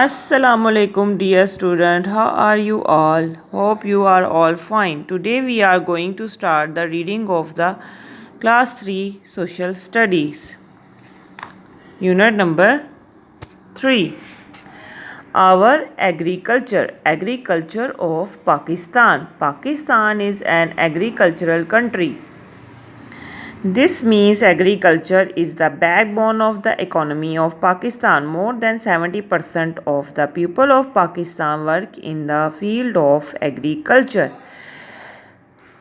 Assalamu alaikum dear student, how are you all? Hope you are all fine. Today we are going to start the reading of the class 3 social studies. Unit number 3. Our agriculture of Pakistan. Pakistan is an agricultural country. This means agriculture is the backbone of the economy of Pakistan. More than 70% of the people of Pakistan work in the field of agriculture.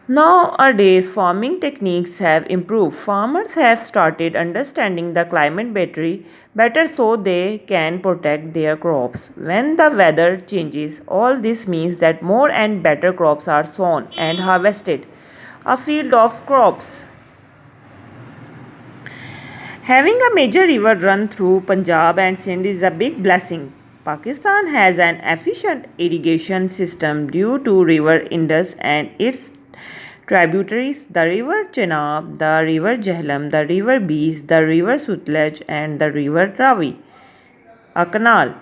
Nowadays, farming techniques have improved. Farmers have started understanding the climate better so they can protect their crops. When the weather changes, all this means that more and better crops are sown and harvested. A field of crops. Having a major river run through Punjab and Sindh is a big blessing. Pakistan has an efficient irrigation system due to river Indus and its tributaries, the river Chenab, the river Jhelum, the river Beas, the river Sutlej and the river Ravi. A canal.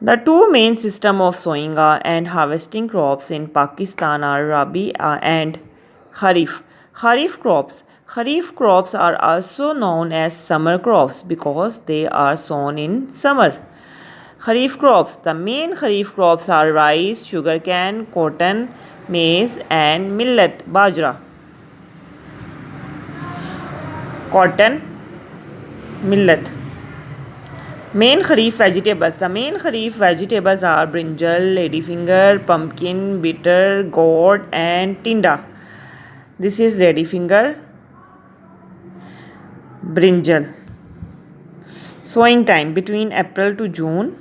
The two main systems of sowing and harvesting crops in Pakistan are Rabi and Kharif. Kharif crops are also known as summer crops because they are sown in summer. Kharif crops. The main Kharif crops are rice, sugarcane, cotton, maize and millet, bajra. Cotton, millet. Main Kharif vegetables. The main Kharif vegetables are brinjal, ladyfinger, pumpkin, bitter, gourd and tinda. This is ladyfinger, brinjal. Sowing time between April to June.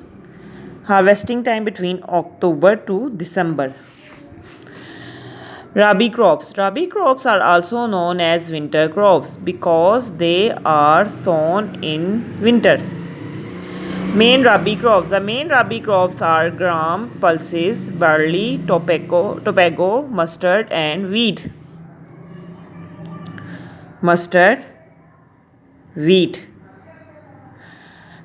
Harvesting time between October to December. Rabi crops. Rabi crops are also known as winter crops because they are sown in winter. Main Rabi crops. The main Rabi crops are gram, pulses, barley, tobacco, mustard and wheat. Mustard, wheat.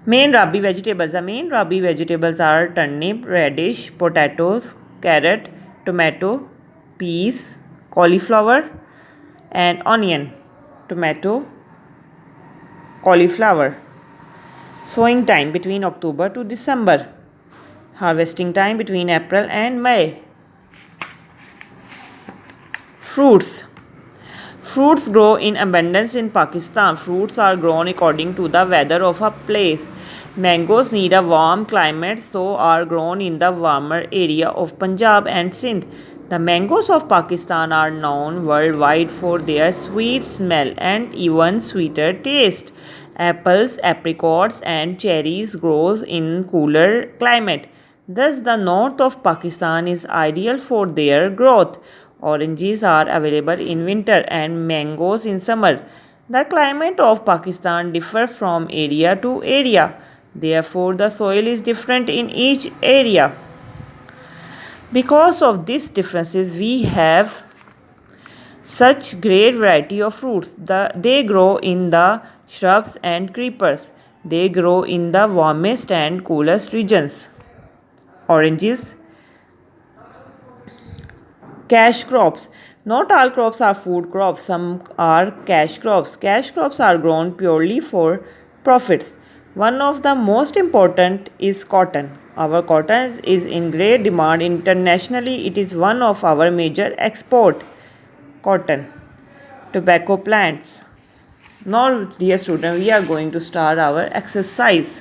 Main Rabi vegetables. The main Rabi vegetables are turnip, radish, potatoes, carrot, tomato, peas, cauliflower and onion. Tomato, cauliflower. Sowing time between October to December. Harvesting time between April and May. Fruits. Fruits grow in abundance in Pakistan. Fruits are grown according to the weather of a place. Mangoes need a warm climate, so are grown in the warmer area of Punjab and Sindh. The mangoes of Pakistan are known worldwide for their sweet smell and even sweeter taste. Apples, apricots and cherries grows in cooler climate. Thus the north of Pakistan is ideal for their growth. Oranges are available in winter and mangoes in summer. The climate of Pakistan differs from area to area. Therefore, the soil is different in each area. Because of these differences, we have such great variety of fruits. They grow in the shrubs and creepers. They grow in the warmest and coolest regions. Oranges. Cash crops. Not all crops are food crops. Some are cash crops. Cash crops are grown purely for profits. One of the most important is cotton. Our cotton is in great demand internationally. It is one of our major export. Cotton. Tobacco plants. Now, dear student, we are going to start our exercise.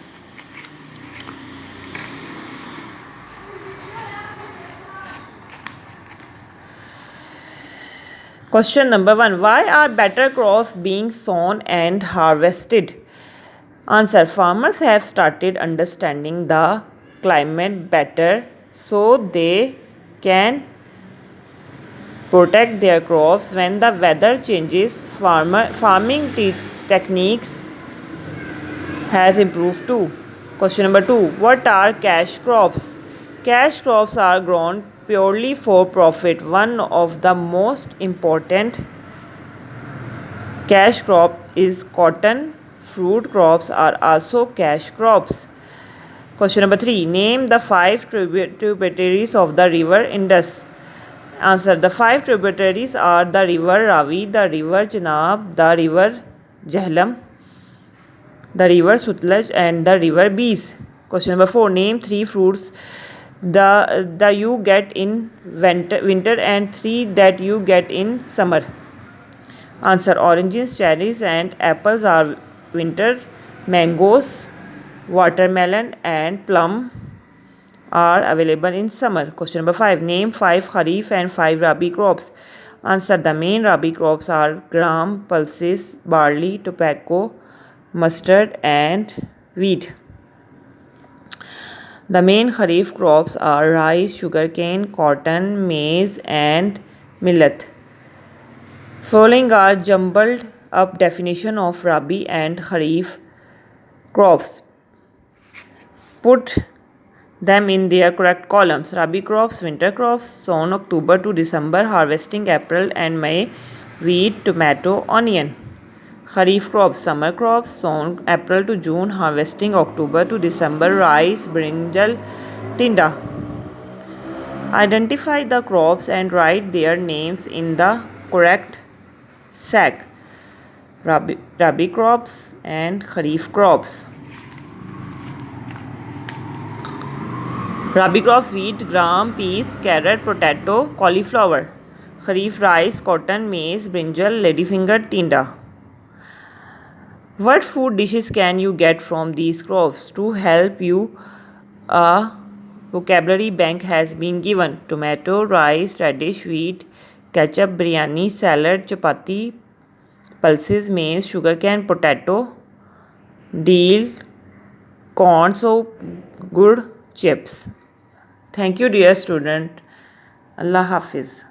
Question number 1. Why are better crops being sown and harvested? Answer. Farmers have started understanding the climate better so they can protect their crops when the weather changes. Farming techniques has improved too. Question number 2. What are cash crops? Cash crops are grown purely for profit. One of the most important cash crop is cotton. Fruit crops are also cash crops. Question number 3. Name the 5 tributaries of the river Indus. Answer. The 5 tributaries are the river Ravi, the river Chenab, the river Jhelum, the river Sutlej, and the river Beas. Question number 4. Name 3 fruits the you get in winter and 3 that you get in summer. Answer. Oranges, cherries, and apples are winter. Mangoes, watermelon, and plum are available in summer. Question number 5. Name 5 Kharif and 5 Rabi crops. Answer. The main Rabi crops are gram, pulses, barley, tobacco, mustard, and wheat. The main Kharif crops are rice, sugarcane, cotton, maize, and millet. Following are jumbled up definition of Rabi and Kharif crops. Put them in their correct columns. Rabi crops, winter crops, sown October to December, harvesting April and May, wheat, tomato, onion. Kharif crops, summer crops, sown April to June, harvesting October to December, rice, brinjal, tinda. Identify the crops and write their names in the correct sack. Rabi crops and Kharif crops. Rabi crops: wheat, gram, peas, carrot, potato, cauliflower. Kharif: rice, cotton, maize, brinjal, ladyfinger, tinda. What food dishes can you get from these crops? To help you, a vocabulary bank has been given. Tomato, rice, radish, wheat, ketchup, biryani, salad, chapati, pulses, maize, sugarcane, potato, dal, corn soup, good chips. Thank you, dear student. Allah Hafiz.